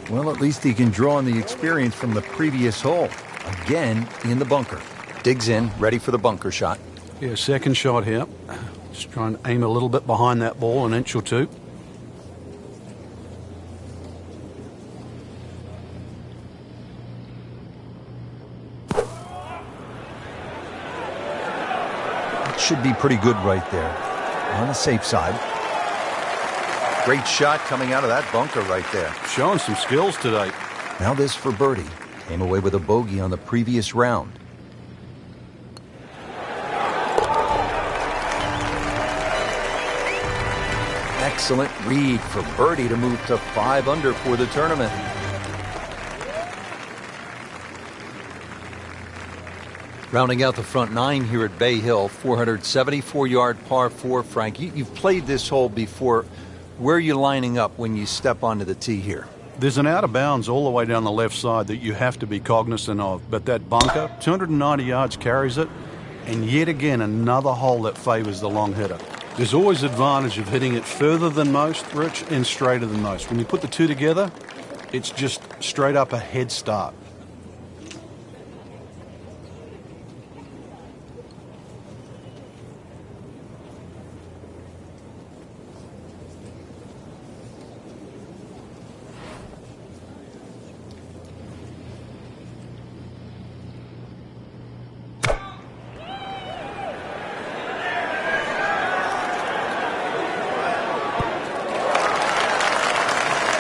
Well, at least he can draw on the experience from the previous hole. Again, in the bunker. Digs in, ready for the bunker shot. Yeah, second shot here. Just trying to aim a little bit behind that ball, an inch or two. That should be pretty good right there. On the safe side. Great shot coming out of that bunker right there. Showing some skills today. Now this for birdie. Came away with a bogey on the previous round. Excellent read for birdie to move to 5 under for the tournament. Rounding out the front 9 here at Bay Hill, 474-yard par 4. Frank, you've played this hole before. Where are you lining up when you step onto the tee here? There's an out of bounds all the way down the left side that you have to be cognizant of. But that bunker, 290 yards carries it. And yet again, another hole that favors the long hitter. There's always advantage of hitting it further than most, Rich, and straighter than most. When you put the two together, it's just straight up a head start.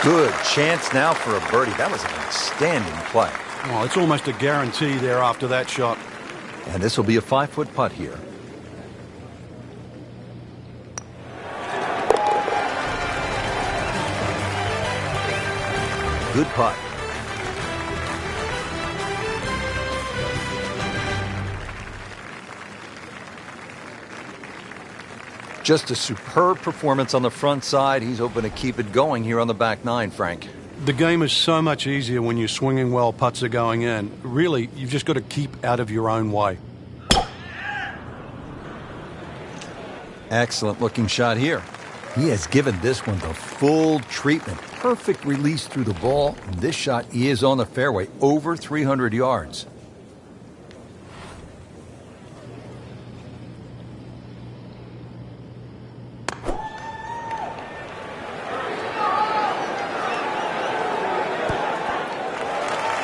Good chance now for a birdie. That was an outstanding play. Well, it's almost a guarantee there after that shot. And this will be a 5-foot putt here. Good putt. Just a superb performance on the front side. He's hoping to keep it going here on the back 9, Frank. The game is so much easier when you're swinging well, putts are going in. Really, you've just got to keep out of your own way. Excellent looking shot here. He has given this one the full treatment. Perfect release through the ball. And this shot is on the fairway, over 300 yards.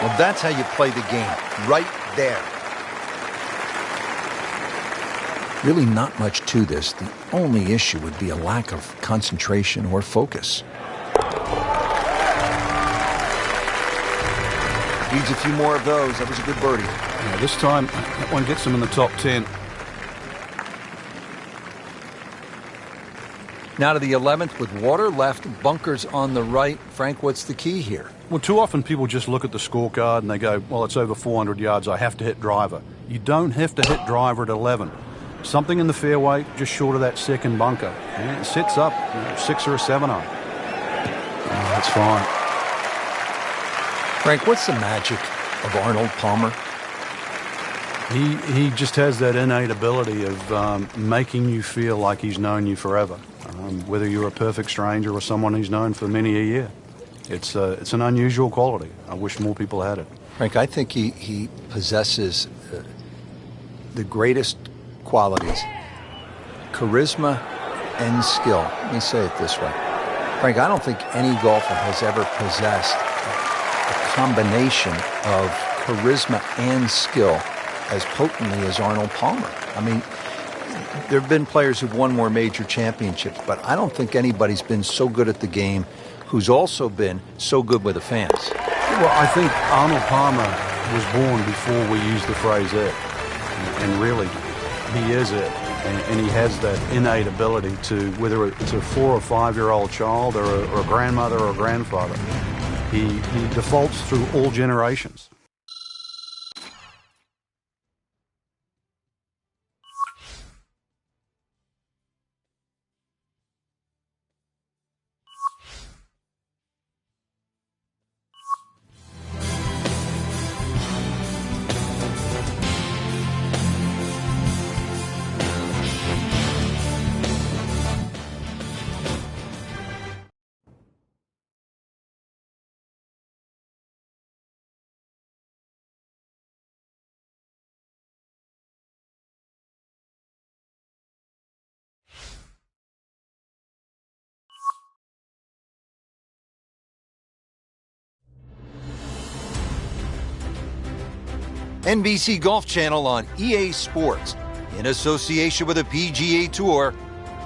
Well, that's how you play the game, right there. Really not much to this. The only issue would be a lack of concentration or focus. Needs a few more of those. That was a good birdie. Yeah, this time, that one gets him in the top 10. Now to the 11th with water left, bunkers on the right. Frank, what's the key here? Well, too often people just look at the scorecard and they go, well, it's over 400 yards. I have to hit driver. You don't have to hit driver at 11. Something in the fairway, just short of that second bunker. And it sets up 6 or a 7 iron. That's fine. Frank, what's the magic of Arnold Palmer? He just has that innate ability of making you feel like he's known you forever. Whether you're a perfect stranger or someone he's known for many a year. It's an unusual quality. I wish more people had it. Frank, I think he possesses the greatest qualities, charisma and skill. Let me say it this way. Frank, I don't think any golfer has ever possessed a combination of charisma and skill as potently as Arnold Palmer. I mean, there have been players who've won more major championships, but I don't think anybody's been so good at the game who's also been so good with the fans. Well, I think Arnold Palmer was born before we used the phrase it. And really, he is it. And he has that innate ability to, whether it's a 4 or 5-year-old child or a grandmother or a grandfather, he defaults through all generations. NBC Golf Channel on EA Sports, in association with the PGA Tour,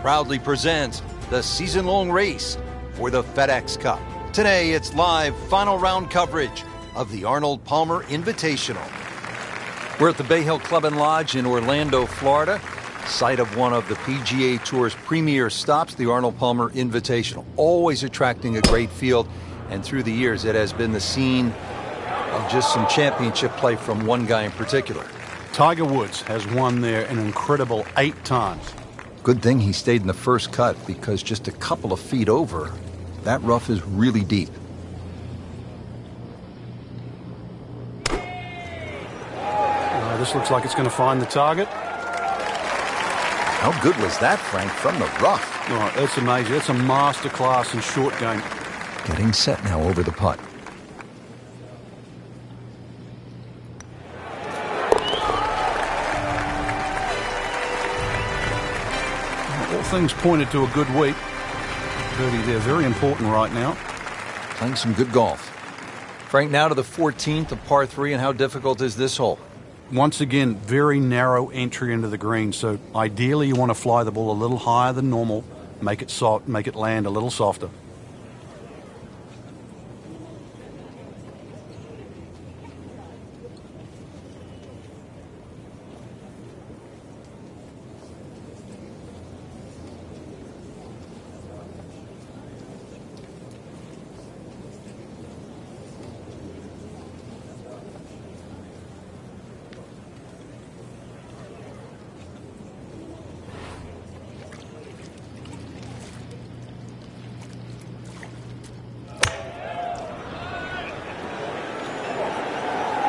proudly presents the season-long race for the FedEx Cup. Today, it's live final round coverage of the Arnold Palmer Invitational. We're at the Bay Hill Club and Lodge in Orlando, Florida, site of one of the PGA Tour's premier stops, the Arnold Palmer Invitational. Always attracting a great field, and through the years, it has been the scene of just some championship play from one guy in particular. Tiger Woods has won there an incredible 8 times. Good thing he stayed in the first cut, because just a couple of feet over, that rough is really deep. This looks like it's going to find the target. How good was that, Frank, from the rough? Oh, that's amazing. That's a masterclass in short game. Getting set now over the putt. All things pointed to a good week. Birdie there, very important right now. Playing some good golf. Frank, now to the 14th of par 3, and how difficult is this hole? Once again, very narrow entry into the green, so ideally you want to fly the ball a little higher than normal, make it soft, make it land a little softer.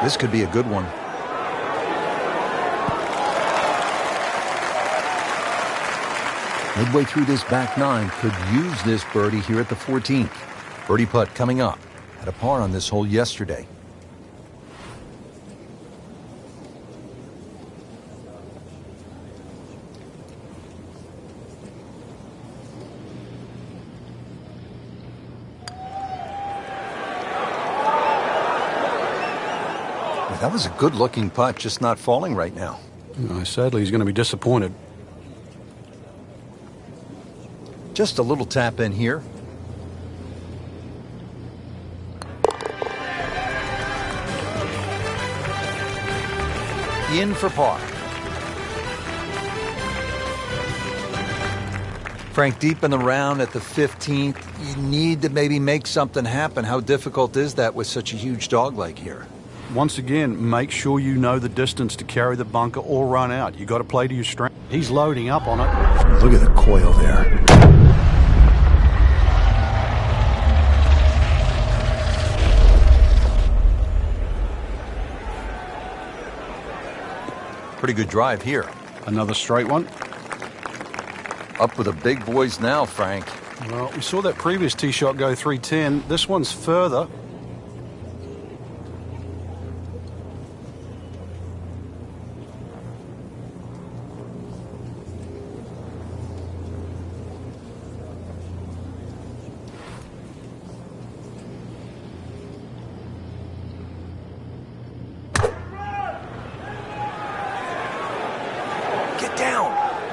This could be a good one. Midway through this back 9, could use this birdie here at the 14th. Birdie putt coming up. Had a par on this hole yesterday. That was a good-looking putt, just not falling right now. Sadly, he's going to be disappointed. Just a little tap in here. In for par. Frank, deep in the round at the 15th, you need to maybe make something happen. How difficult is that with such a huge dog leg here? Once again, make sure you know the distance to carry the bunker or run out. You got to play to your strength. He's loading up on it. Look at the coil there. Pretty good drive here. Another straight one. Up with the big boys now, Frank. Well, we saw that previous tee shot go 310. This one's further.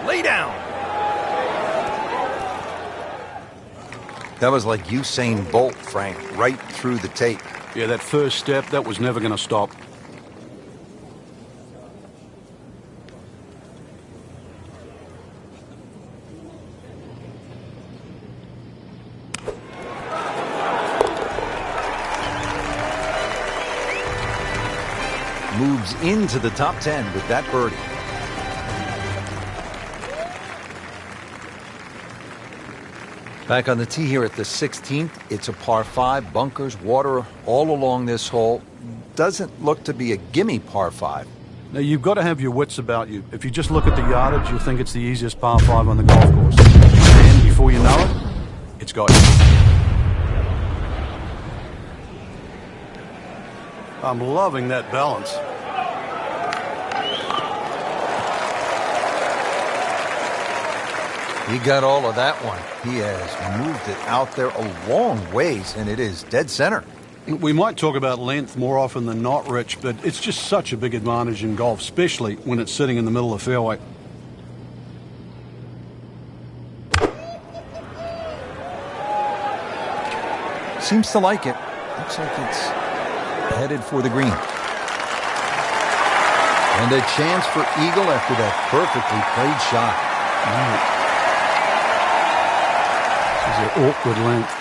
Lay down. That was like Usain Bolt, Frank, right through the tape. Yeah, that first step, that was never going to stop. Moves into the top 10 with that birdie. Back on the tee here at the 16th, it's a par 5, bunkers, water all along this hole. Doesn't look to be a gimme par 5. Now, you've got to have your wits about you. If you just look at the yardage, you'll think it's the easiest par 5 on the golf course. And before you know it, it's got you. I'm loving that balance. He got all of that one. He has moved it out there a long ways, and it is dead center. We might talk about length more often than not, Rich, but it's just such a big advantage in golf, especially when it's sitting in the middle of the fairway. Seems to like it. Looks like it's headed for the green. And a chance for eagle after that perfectly played shot. It's an awkward length.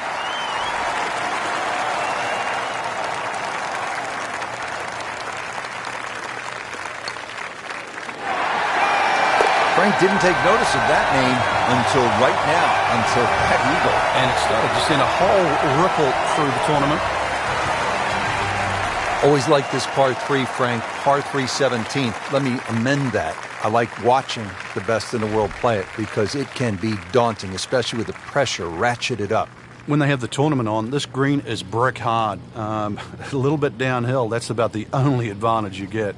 Frank didn't take notice of that name until right now, until that eagle. And it started to send a whole ripple through the tournament. Always like this par 3, Frank, par 3 17th. Let me amend that. I like watching the best in the world play it because it can be daunting, especially with the pressure ratcheted up. When they have the tournament on, this green is brick hard. A little bit downhill. That's about the only advantage you get.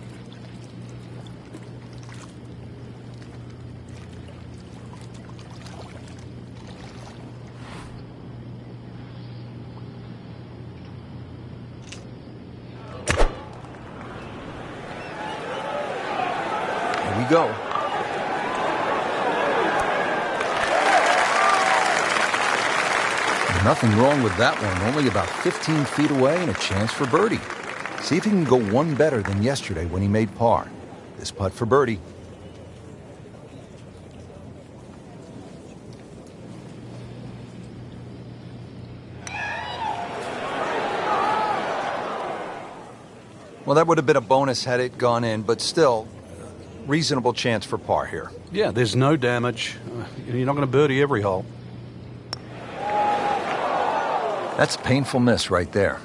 Here we go. Nothing wrong with that one. Only about 15 feet away and a chance for birdie. See if he can go one better than yesterday when he made par. This putt for birdie. Well, that would have been a bonus had it gone in, but still, reasonable chance for par here. Yeah, there's no damage. You're not going to birdie every hole. That's a painful miss right there.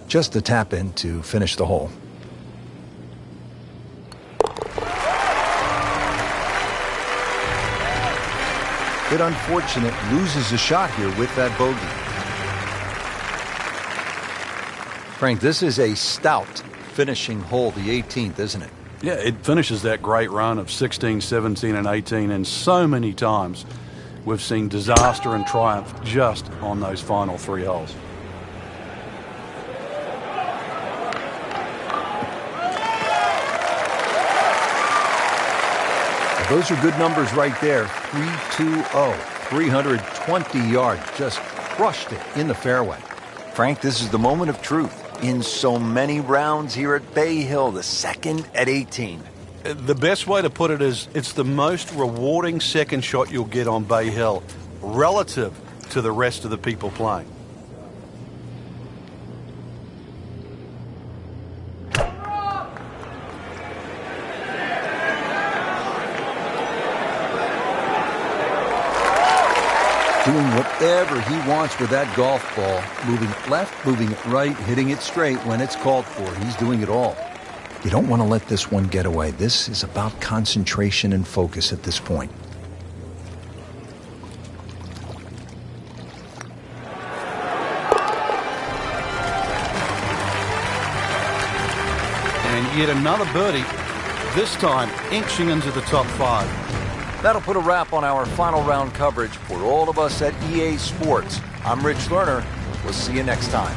Just a tap in to finish the hole. Bit unfortunate, loses a shot here with that bogey. Frank, this is a stout finishing hole, the 18th, isn't it? Yeah, it finishes that great run of 16, 17, and 18, and so many times we've seen disaster and triumph just on those final 3 holes. Those are good numbers right there. 320, 320 yards. Just crushed it in the fairway. Frank, this is the moment of truth. In so many rounds here at Bay Hill, the second at 18. The best way to put it is it's the most rewarding second shot you'll get on Bay Hill relative to the rest of the people playing. Doing whatever he wants with that golf ball. Moving it left, moving it right, hitting it straight when it's called for. He's doing it all. You don't want to let this one get away. This is about concentration and focus at this point. And yet another birdie, this time inching into the top 5. That'll put a wrap on our final round coverage for all of us at EA Sports. I'm Rich Lerner. We'll see you next time.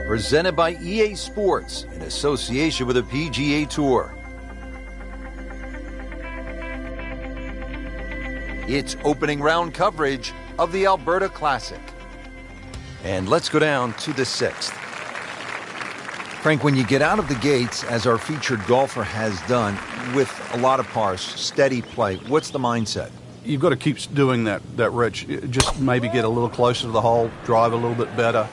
Presented by EA Sports in association with the PGA Tour. It's opening round coverage of the Alberta Classic. And let's go down to the 6th. Frank, when you get out of the gates, as our featured golfer has done, with a lot of pars, steady play, what's the mindset? You've got to keep doing that, Rich. Just maybe get a little closer to the hole, drive a little bit better,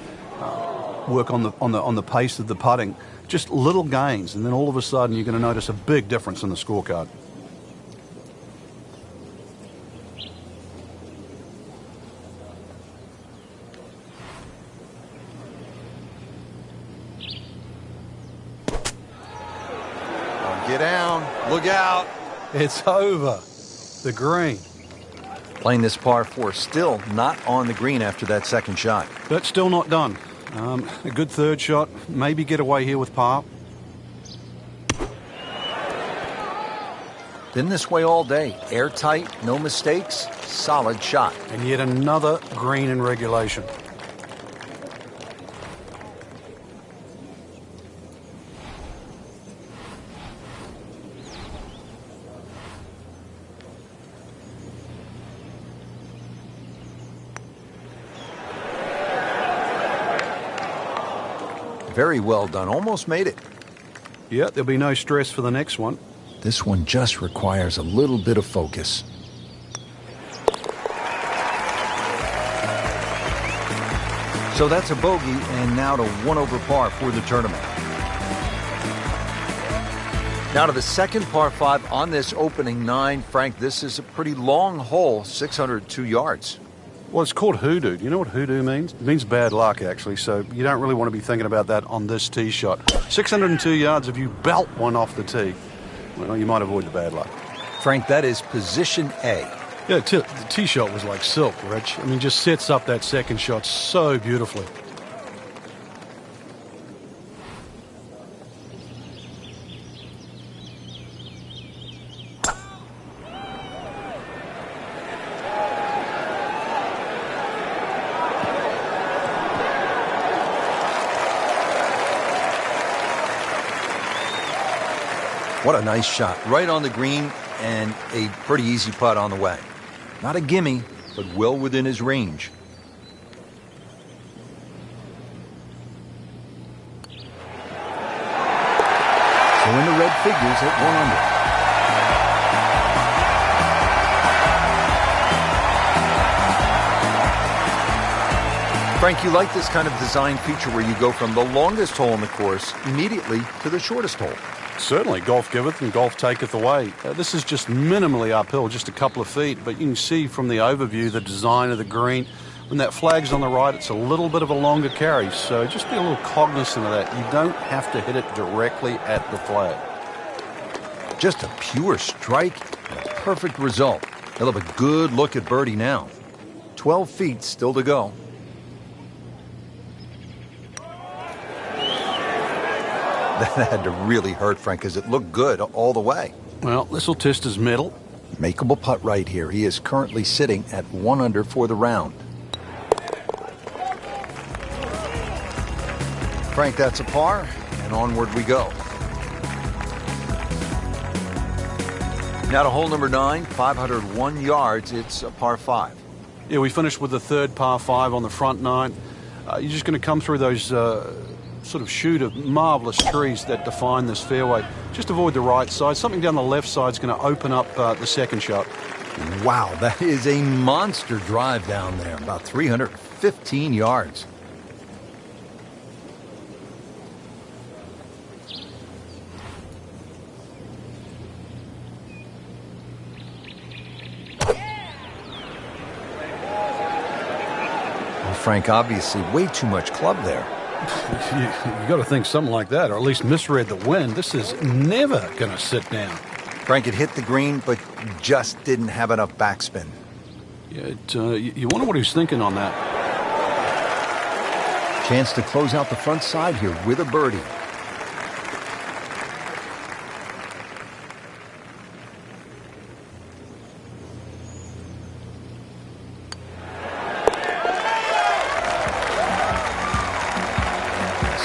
work on the pace of the putting. Just little gains, and then all of a sudden you're going to notice a big difference in the scorecard. Get down. Look out. It's over. The green. Playing this par 4, still not on the green after that second shot. But still not done. A good third shot. Maybe get away here with par. Been this way all day. Airtight, no mistakes, solid shot. And yet another green in regulation. Very well done. Almost made it. Yeah, there'll be no stress for the next one. This one just requires a little bit of focus. So that's a bogey, and now to 1 over par for the tournament. Now to the second par 5 on this opening 9. Frank, this is a pretty long hole, 602 yards. Well, it's called hoodoo. Do you know what hoodoo means? It means bad luck, actually, so you don't really want to be thinking about that on this tee shot. 602 yards, if you belt one off the tee, well, you might avoid the bad luck. Frank, that is position A. Yeah, the tee shot was like silk, Rich. I mean, just sets up that second shot so beautifully. What a nice shot. Right on the green and a pretty easy putt on the way. Not a gimme, but well within his range. So in the red figures at 1 under. Frank, you like this kind of design feature where you go from the longest hole in the course immediately to the shortest hole. Certainly, golf giveth and golf taketh away. This is just minimally uphill, just a couple of feet, but you can see from the overview the design of the green. When that flag's on the right, it's a little bit of a longer carry, so just be a little cognizant of that. You don't have to hit it directly at the flag. Just a pure strike and a perfect result. He'll have a good look at birdie now. 12 feet still to go. That had to really hurt, Frank, because it looked good all the way. Well, this will test his mettle. Makeable putt right here. He is currently sitting at 1 under for the round. Frank, that's a par, and onward we go. Now to hole number 9, 501 yards. It's a par 5. Yeah, we finished with the third par 5 on the front 9. You're just going to come through those sort of shoot of marvelous trees that define this fairway. Just avoid the right side. Something down the left side is going to open up the second shot. Wow, that is a monster drive down there, about 315 yards. Well, Frank, obviously way too much club there. You got to think something like that, or at least misread the wind. This is never going to sit down. Frank, it hit the green, but just didn't have enough backspin. Yeah, you wonder what he's thinking on that. Chance to close out the front side here with a birdie.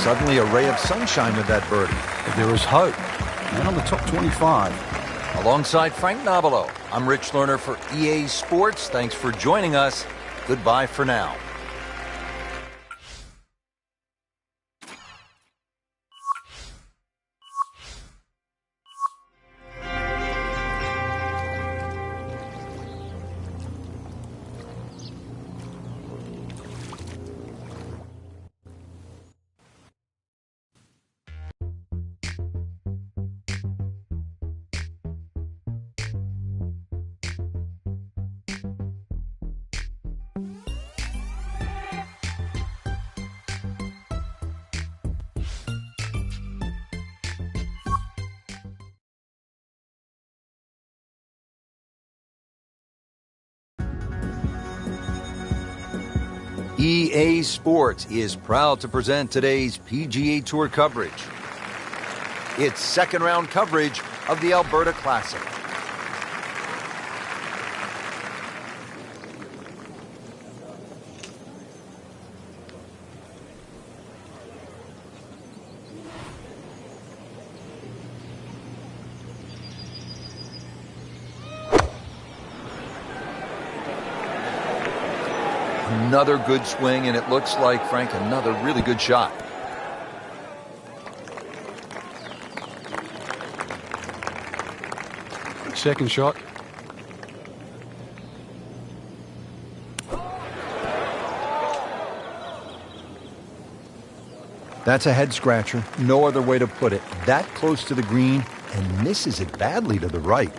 Suddenly a ray of sunshine with that birdie. But there is hope. And on the top 25. Alongside Frank Nobilo, I'm Rich Lerner for EA Sports. Thanks for joining us. Goodbye for now. EA Sports is proud to present today's PGA Tour coverage. It's second round coverage of the Alberta Classic. Another good swing, and it looks like, Frank, another really good shot. Second shot. That's a head scratcher. No other way to put it. That close to the green and misses it badly to the right.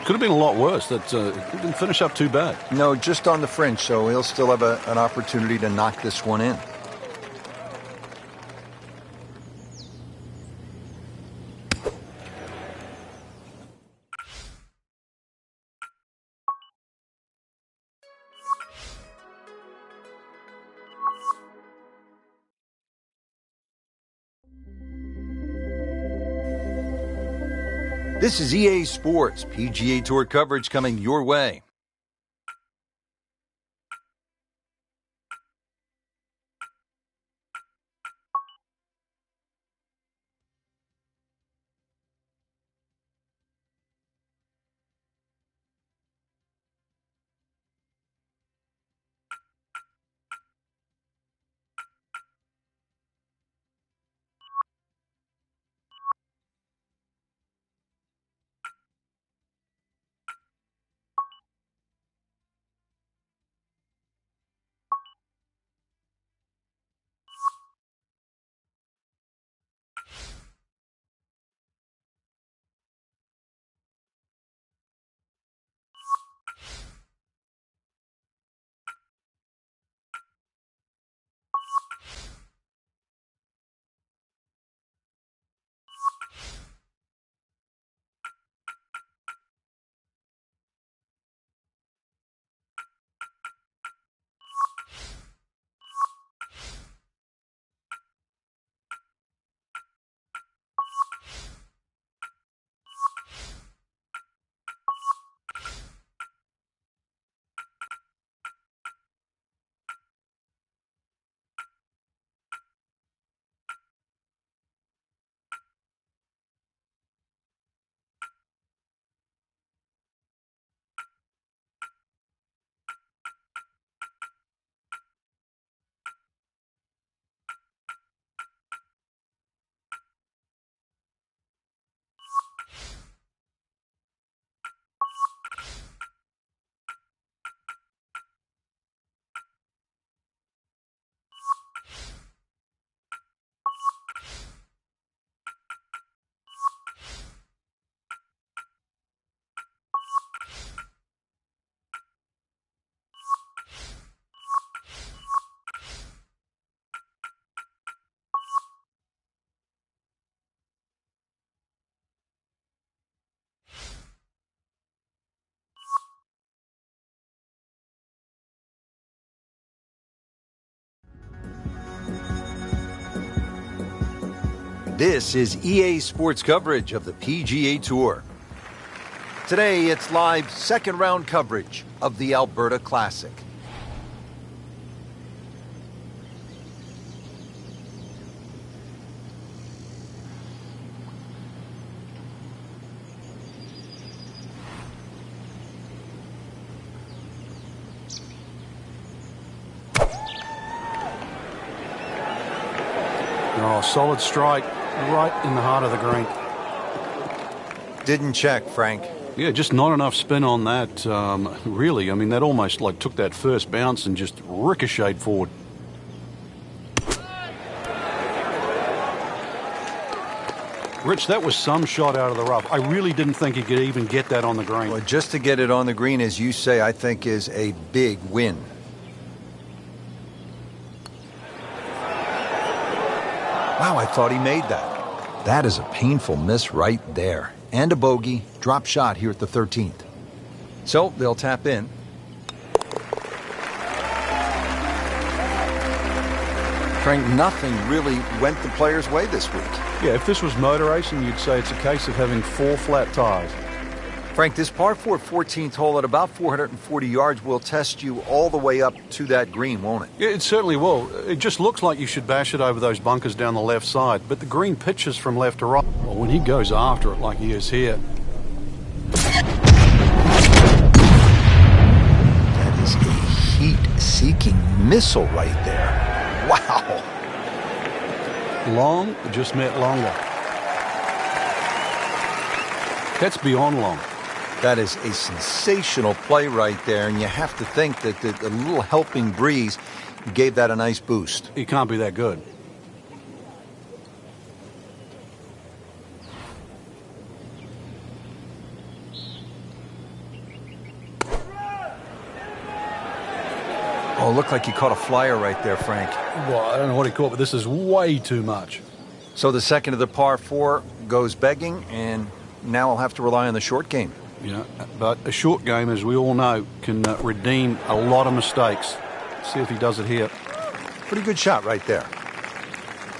Could have been a lot worse. That didn't finish up too bad. No, just on the fringe, so he'll still have an opportunity to knock this one in. This is EA Sports PGA Tour coverage coming your way. This is EA Sports coverage of the PGA Tour. Today, it's live second round coverage of the Alberta Classic. Oh, solid strike right in the heart of the green. Didn't check, Frank. Yeah, just not enough spin on that, really. I mean, that almost like took that first bounce and just ricocheted forward. Rich, that was some shot out of the rough. I really didn't think he could even get that on the green. Well, just to get it on the green, as you say, I think is a big win. Wow, I thought he made that. That is a painful miss right there. And a bogey, drop shot here at the 13th. So they'll tap in. Frank, nothing really went the player's way this week. Yeah, if this was motor racing, you'd say it's a case of having 4 flat tires. Frank, this par 4 14th hole at about 440 yards will test you all the way up to that green, won't it? Yeah, it certainly will. It just looks like you should bash it over those bunkers down the left side, but the green pitches from left to right. Well, when he goes after it like he is here. That is a heat-seeking missile right there. Wow. Long just meant longer. That's beyond long. That is a sensational play right there, and you have to think that the little helping breeze gave that a nice boost. He can't be that good. Oh, looked like he caught a flyer right there, Frank. Well, I don't know what he caught, but this is way too much. So the second of the par 4 goes begging, and now I'll have to rely on the short game. You know, but a short game, as we all know, can redeem a lot of mistakes. See if he does it here. Pretty good shot right there.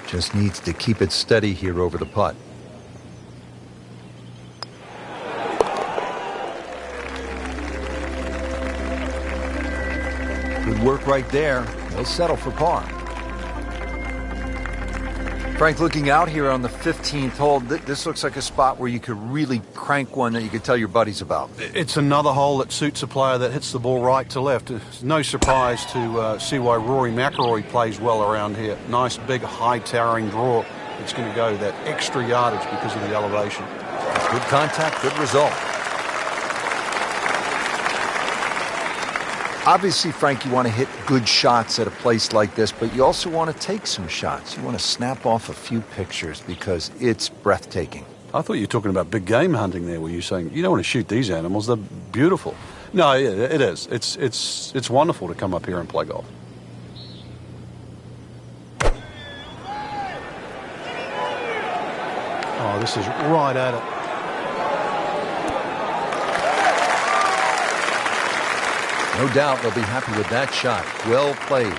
Just needs to keep it steady here over the putt. Good work right there. He'll settle for par. Frank, looking out here on the 15th hole, this looks like a spot where you could really crank one that you could tell your buddies about. It's another hole that suits a player that hits the ball right to left. It's no surprise to see why Rory McIlroy plays well around here. Nice, big, high-towering draw. It's going to go that extra yardage because of the elevation. Good contact, good result. Obviously, Frank, you want to hit good shots at a place like this, but you also want to take some shots. You want to snap off a few pictures because it's breathtaking. I thought you were talking about big game hunting there, were you saying you don't want to shoot these animals, they're beautiful. No, yeah, it is. It's wonderful to come up here and play golf. Oh, this is right at it. No doubt they'll be happy with that shot. Well played.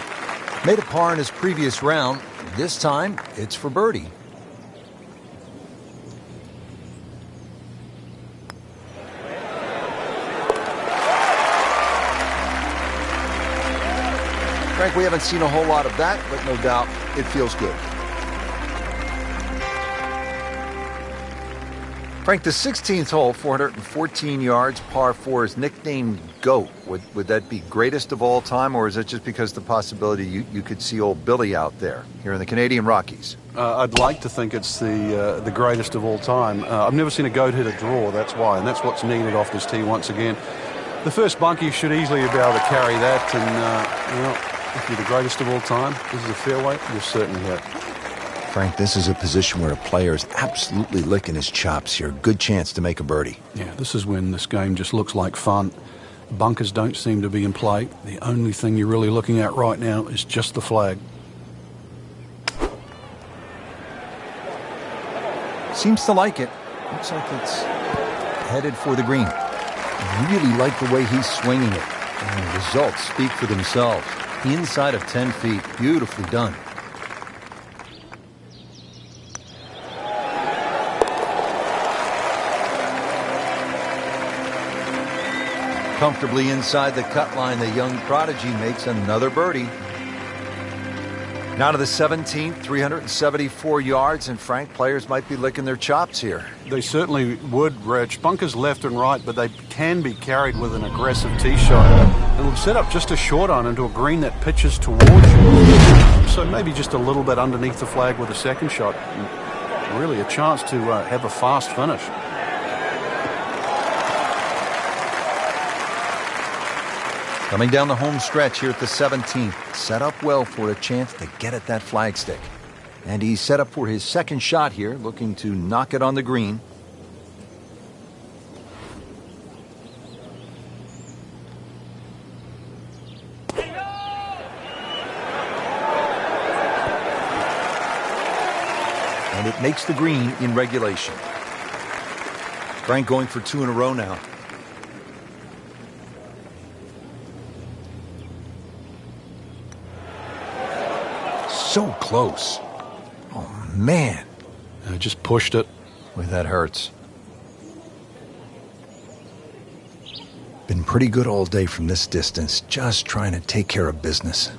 Made a par in his previous round. This time, it's for birdie. Frank, we haven't seen a whole lot of that, but no doubt it feels good. Frank, the 16th hole, 414 yards, par 4, is nicknamed GOAT. Would that be greatest of all time, or is it just because the possibility you could see old Billy out there here in the Canadian Rockies? I'd like to think it's the greatest of all time. I've never seen a GOAT hit a draw, that's why, and that's what's needed off this tee once again. The first bunkie should easily be able to carry that, and, if you're the greatest of all time, this is a fairway, you're certainly hit. Frank, this is a position where a player is absolutely licking his chops here. Good chance to make a birdie. Yeah, this is when this game just looks like fun. Bunkers don't seem to be in play. The only thing you're really looking at right now is just the flag. Seems to like it. Looks like it's headed for the green. Really like the way he's swinging it. And the results speak for themselves. Inside of 10 feet. Beautifully done. Comfortably inside the cut line, the young prodigy makes another birdie. Now to the 17th, 374 yards, and Frank, players might be licking their chops here. They certainly would, Reg. Bunkers left and right, but they can be carried with an aggressive tee shot. It'll set up just a short iron into a green that pitches towards you. So maybe just a little bit underneath the flag with a second shot. And really a chance to have a fast finish. Coming down the home stretch here at the 17th, set up well for a chance to get at that flagstick. And he's set up for his second shot here, looking to knock it on the green. And it makes the green in regulation. Frank going for two in a row now. So close. Oh, man. I just pushed it. Boy, that hurts. Been pretty good all day from this distance, just trying to take care of business.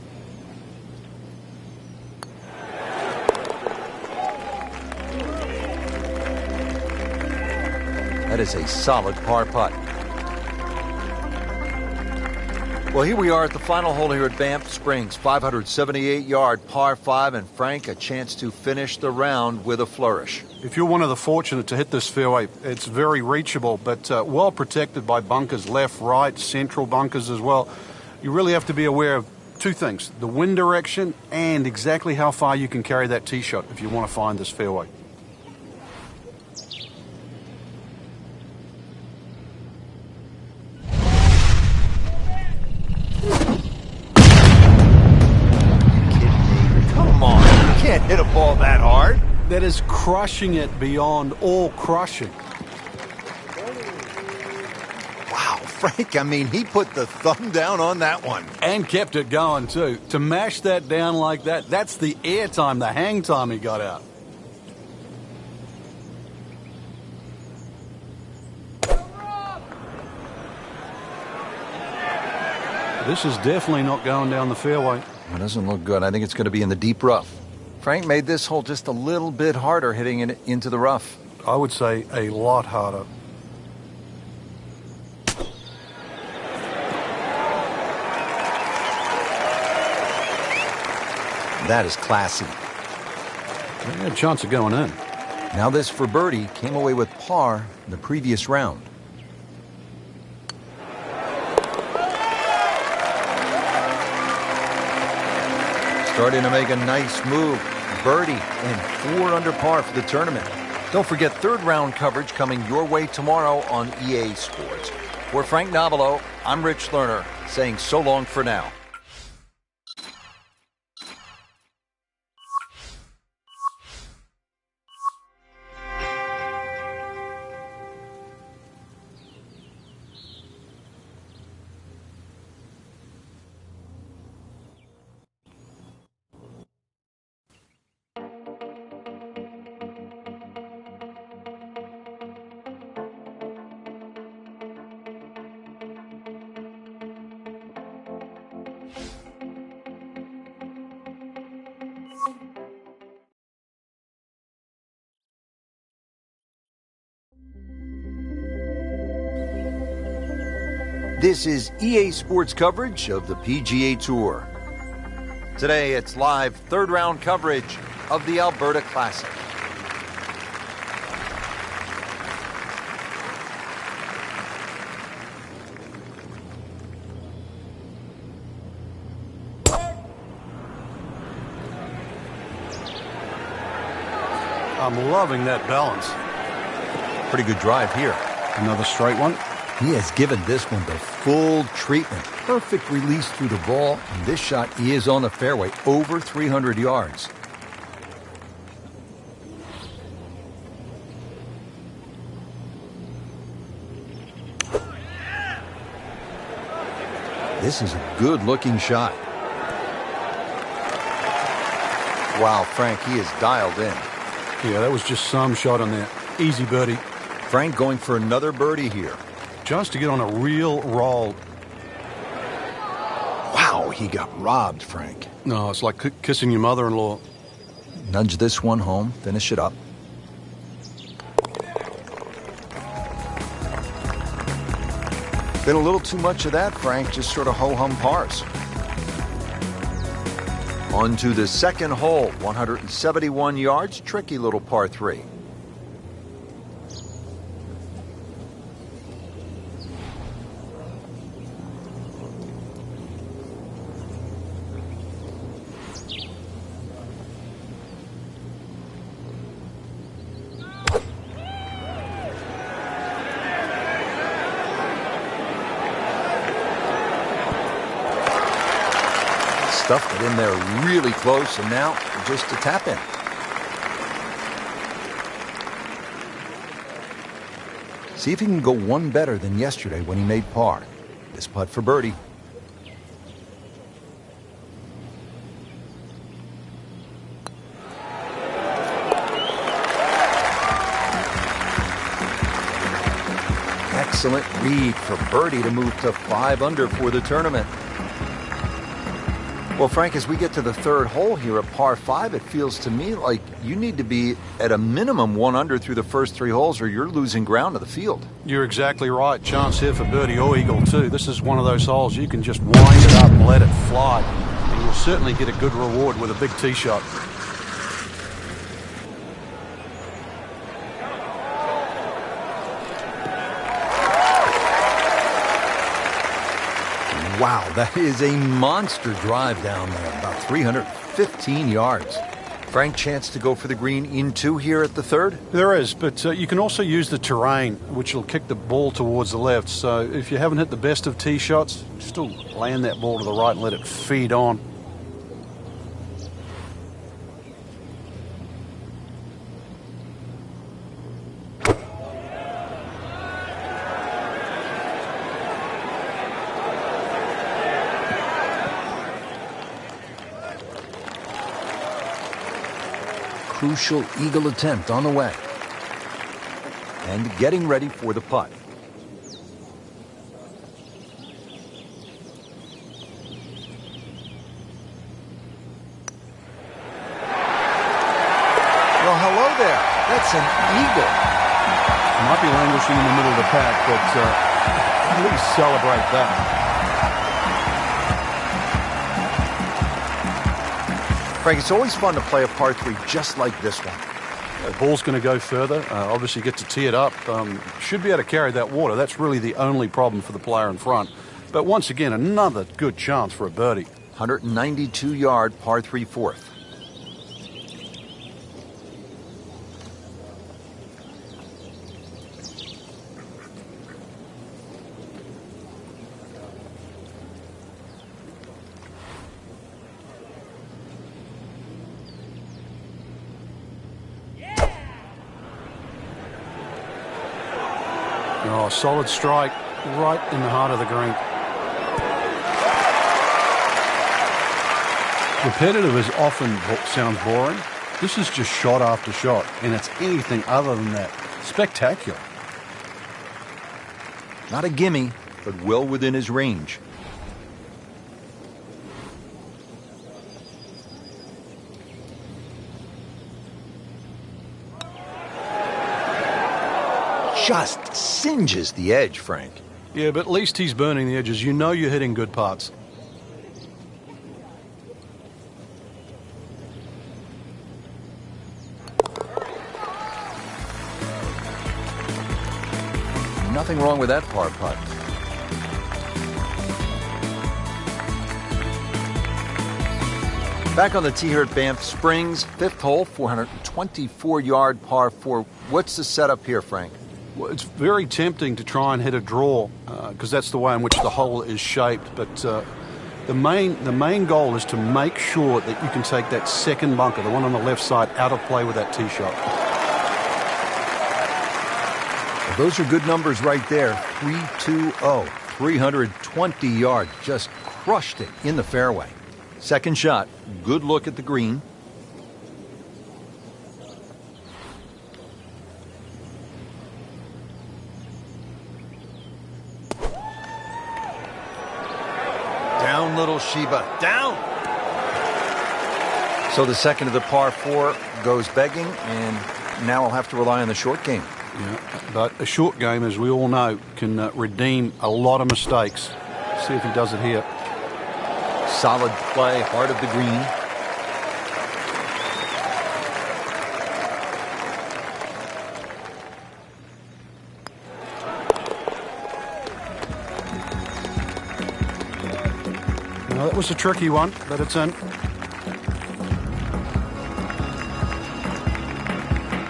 That is a solid par putt. Well, here we are at the final hole here at Banff Springs, 578-yard par 5, and Frank, a chance to finish the round with a flourish. If you're one of the fortunate to hit this fairway, it's very reachable, but well protected by bunkers, left, right, central bunkers as well. You really have to be aware of two things, the wind direction and exactly how far you can carry that tee shot if you want to find this fairway. Can't hit a ball that hard. That is crushing it beyond all crushing. Wow, Frank, I mean, he put the thumb down on that one. And kept it going, too. To mash that down like that, that's the air time, the hang time he got out. This is definitely not going down the fairway. It doesn't look good. I think it's going to be in the deep rough. Frank made this hole just a little bit harder hitting it into the rough. I would say a lot harder. That is classy. They had a chance of going in. Now this for birdie came away with par in the previous round. Starting to make a nice move. Birdie and 4 under par for the tournament. Don't forget third round coverage coming your way tomorrow on EA Sports. For Frank Nobilo, I'm Rich Lerner saying so long for now. This is EA Sports coverage of the PGA Tour. Today, it's live third-round coverage of the Alberta Classic. I'm loving that balance. Pretty good drive here. Another straight one. He has given this one the full treatment. Perfect release through the ball, and this shot is on the fairway, over 300 yards. This is a good-looking shot. Wow, Frank, he is dialed in. Yeah, that was just some shot on there. Easy birdie. Frank going for another birdie here. chance to get on a real roll. Wow, he got robbed, Frank. No, it's like kissing your mother-in-law. Nudge this one home, finish it up. Been a little too much of that, Frank, just sort of ho-hum pars. On to the second hole, 171 yards, tricky little par 3. Stuffed it in there really close, and now just a tap in. See if he can go one better than yesterday when he made par. This putt for birdie. Excellent read for birdie to move to 5 under for the tournament. Well, Frank, as we get to the third hole here at par 5, it feels to me like you need to be at a minimum 1 under through the first 3 holes or you're losing ground to the field. You're exactly right. Chance here for birdie or eagle too. This is one of those holes you can just wind it up and let it fly. And you'll certainly get a good reward with a big tee shot. Wow, that is a monster drive down there, about 315 yards. Frank, chance to go for the green in 2 here at the third? There is, but you can also use the terrain, which will kick the ball towards the left. So if you haven't hit the best of tee shots, still land that ball to the right and let it feed on. Crucial eagle attempt on the way. And getting ready for the putt. Well, hello there. That's an eagle. Might be languishing in the middle of the pack, but at least celebrate that. Frank, it's always fun to play a par 3 just like this one. The ball's going to go further. Obviously, get to tee it up. Should be able to carry that water. That's really the only problem for the player in front. But once again, another good chance for a birdie. 192-yard par 3 fourth. Oh, solid strike right in the heart of the green. Repetitive is often sounds boring. This is just shot after shot, and it's anything other than that. Spectacular. Not a gimme, but well within his range. Just singes the edge, Frank. Yeah, but at least he's burning the edges. You know you're hitting good putts. Nothing wrong with that par putt. Back on the tee here at Banff Springs, 5th hole, 424-yard par 4. What's the setup here, Frank? Well, it's very tempting to try and hit a draw because that's the way in which the hole is shaped. But the main goal is to make sure that you can take that second bunker, the one on the left side, out of play with that tee shot. Well, those are good numbers right there. 320, 320 yards, just crushed it in the fairway. Second shot, good look at the green. little Sheba. Down. So the second of the par 4 goes begging, and now I'll have to rely on the short game. Yeah, but a short game, as we all know, can redeem a lot of mistakes. See if he does it here. Solid play, heart of the green. Well, that was a tricky one, but it's in.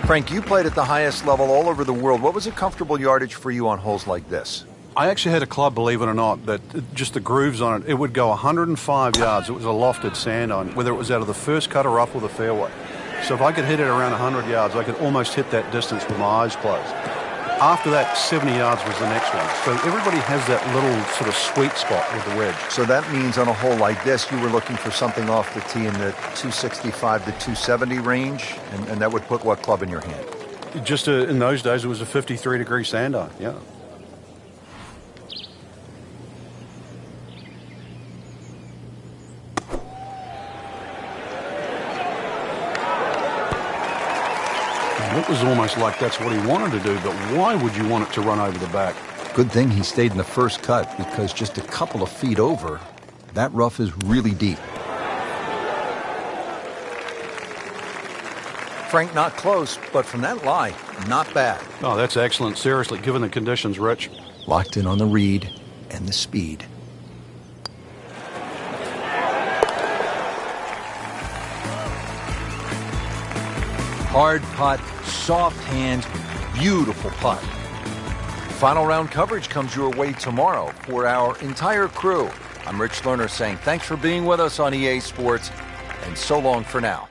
Frank, you played at the highest level all over the world. What was a comfortable yardage for you on holes like this? I actually had a club, believe it or not, that just the grooves on it, it would go 105 yards. It was a lofted sand iron, whether it was out of the first cut or rough or the fairway. So if I could hit it around 100 yards, I could almost hit that distance with my eyes closed. After that, 70 yards was the next one. So everybody has that little sort of sweet spot with the wedge. So that means on a hole like this, you were looking for something off the tee in the 265 to 270 range, and that would put what club in your hand? Just in those days, it was a 53-degree sand iron, yeah. It was almost like that's what he wanted to do, but why would you want it to run over the back? Good thing he stayed in the first cut, because just a couple of feet over, that rough is really deep. Frank, not close, but from that lie, not bad. Oh, that's excellent. Seriously, given the conditions, Rich. Locked in on the read and the speed. Hard putt, soft hand, beautiful putt. Final round coverage comes your way tomorrow for our entire crew. I'm Rich Lerner saying thanks for being with us on EA Sports, and so long for now.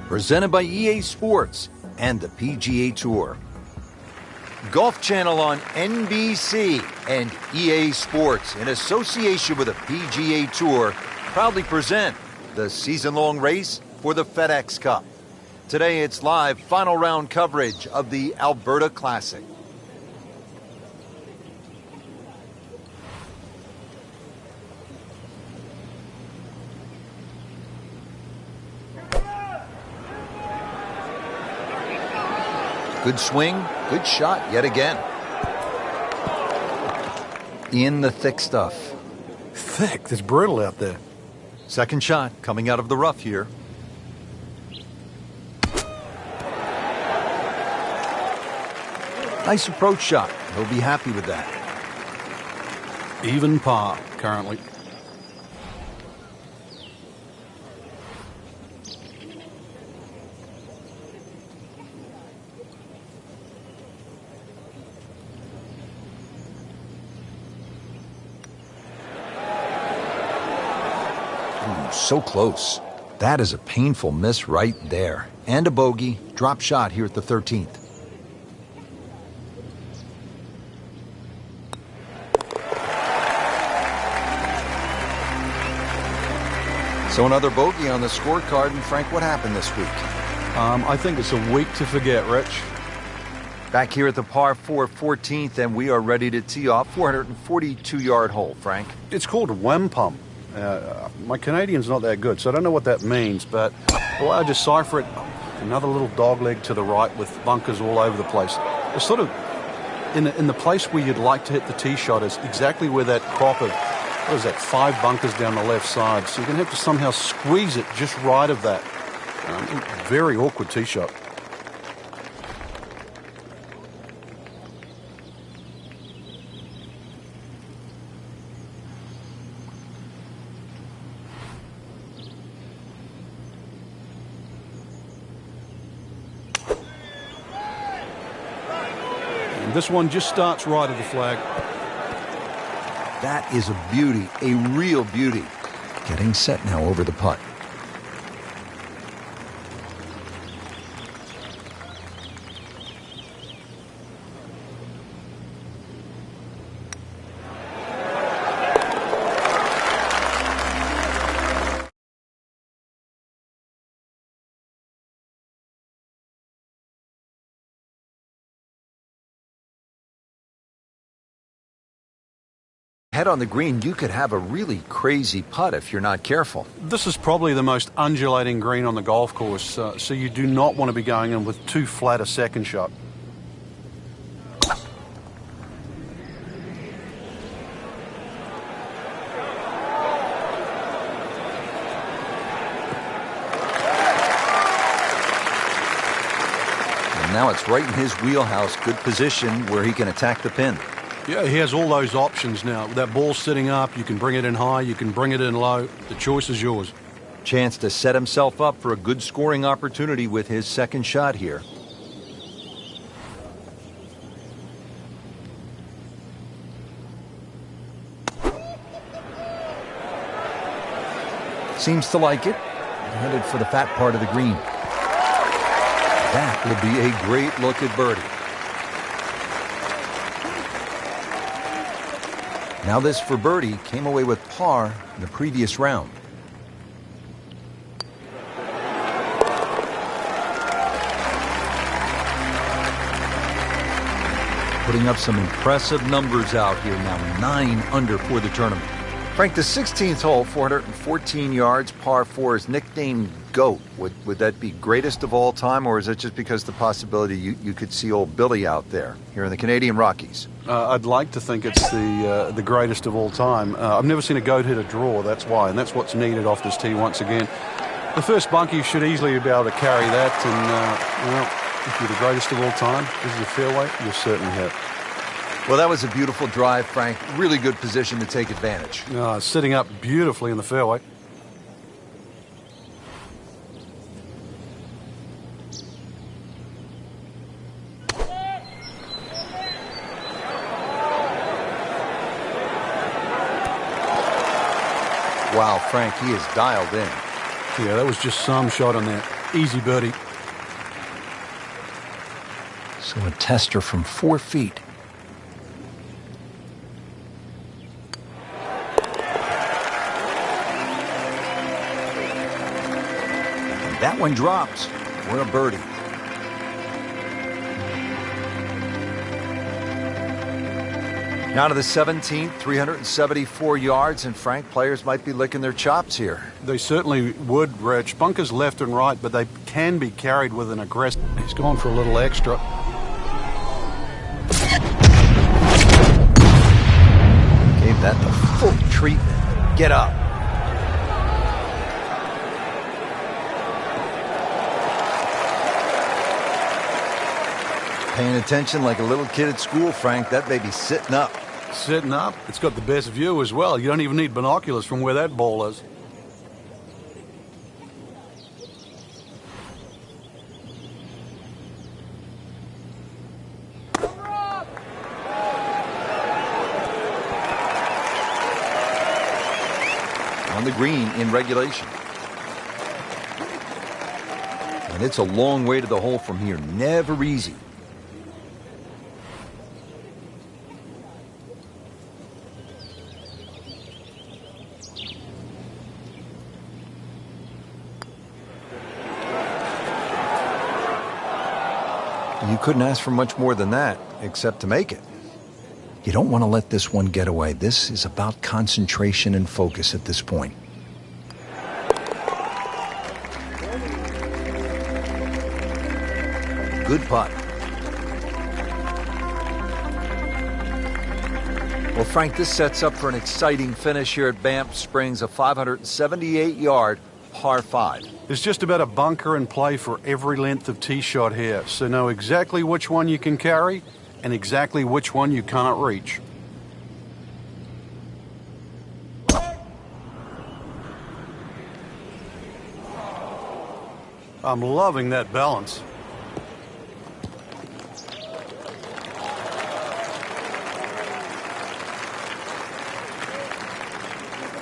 Presented by EA Sports and the PGA Tour. Golf Channel on NBC and EA Sports, in association with the PGA Tour, proudly present the season-long race for the FedEx Cup. Today it's live final round coverage of the Alberta Classic. Good swing, good shot yet again. In the thick stuff. Thick? It's brittle out there. Second shot coming out of the rough here. Nice approach shot. He'll be happy with that. Even par currently. So close. That is a painful miss right there. And a bogey. Drop shot here at the 13th. So another bogey on the scorecard. And Frank, what happened this week? I think it's a week to forget, Rich. Back here at the par 4 14th, and we are ready to tee off 442-yard hole, Frank. It's called Wampum. My Canadian's not that good, so I don't know what that means, but the way I decipher it, another little dogleg to the right with bunkers all over the place. It's sort of in the place where you'd like to hit the tee shot is exactly where that crop of, what is that, 5 bunkers down the left side. So you're going to have to somehow squeeze it just right of that. Very awkward tee shot. And this one just starts right of the flag. That is a beauty, a real beauty. Getting set now over the putt. Head on the green, you could have a really crazy putt if you're not careful. This is probably the most undulating green on the golf course, so you do not want to be going in with too flat a second shot. And now it's right in his wheelhouse, good position where he can attack the pin. Yeah, he has all those options now. With that ball sitting up, you can bring it in high, you can bring it in low. The choice is yours. Chance to set himself up for a good scoring opportunity with his second shot here. Seems to like it. Headed for the fat part of the green. That will be a great look at birdie. Now this for birdie, came away with par in the previous round. Putting up some impressive numbers out here now, 9 under for the tournament. Frank, the 16th hole, 414 yards, par 4 is nicknamed GOAT. Would that be greatest of all time, or is it just because the possibility you could see old Billy out there here in the Canadian Rockies? I'd like to think it's the greatest of all time. I've never seen a GOAT hit a draw, that's why, and that's what's needed off this tee once again. The first bunker should easily be able to carry that, and well, if you're the greatest of all time, this is a fairway, you're certainly hit. Well, that was a beautiful drive, Frank. Really good position to take advantage. Sitting up beautifully in the fairway. Wow, Frank, he is dialed in. Yeah, that was just some shot on that. Easy birdie. So a tester from 4 feet. That one drops for a birdie. Now to the 17th, 374 yards, and Frank, players might be licking their chops here. They certainly would, Rich. Bunkers left and right, but they can be carried with an aggressive. He's gone for a little extra. Gave that the full treatment. Get up. Paying attention like a little kid at school, Frank. That baby's sitting up. Sitting up. It's got the best view as well. You don't even need binoculars from where that ball is. On the green in regulation. And it's a long way to the hole from here. Never easy. You couldn't ask for much more than that, except to make it. You don't want to let this one get away. This is about concentration and focus at this point. Good putt. Well, Frank, this sets up for an exciting finish here at Banff Springs, a 578-yard, par 5. There's just about a bunker in play for every length of tee shot here, so know exactly which one you can carry and exactly which one you cannot reach. I'm loving that balance.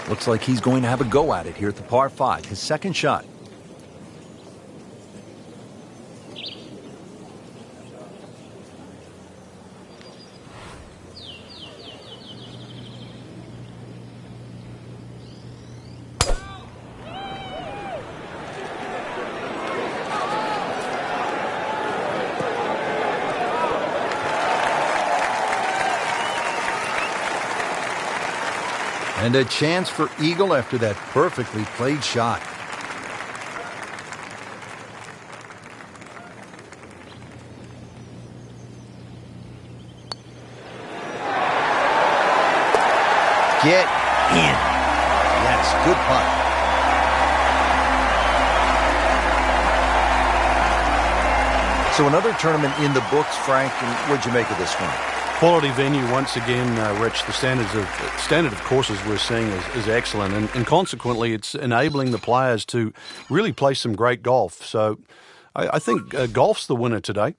Looks like he's going to have a go at it here at the par 5, his second shot. And a chance for eagle after that perfectly played shot. Get in. Yes, good putt. So another tournament in the books, Frank, and what'd you make of this one? Quality venue once again, Rich. The standard of courses we're seeing is excellent, and consequently, it's enabling the players to really play some great golf. So, I think golf's the winner today.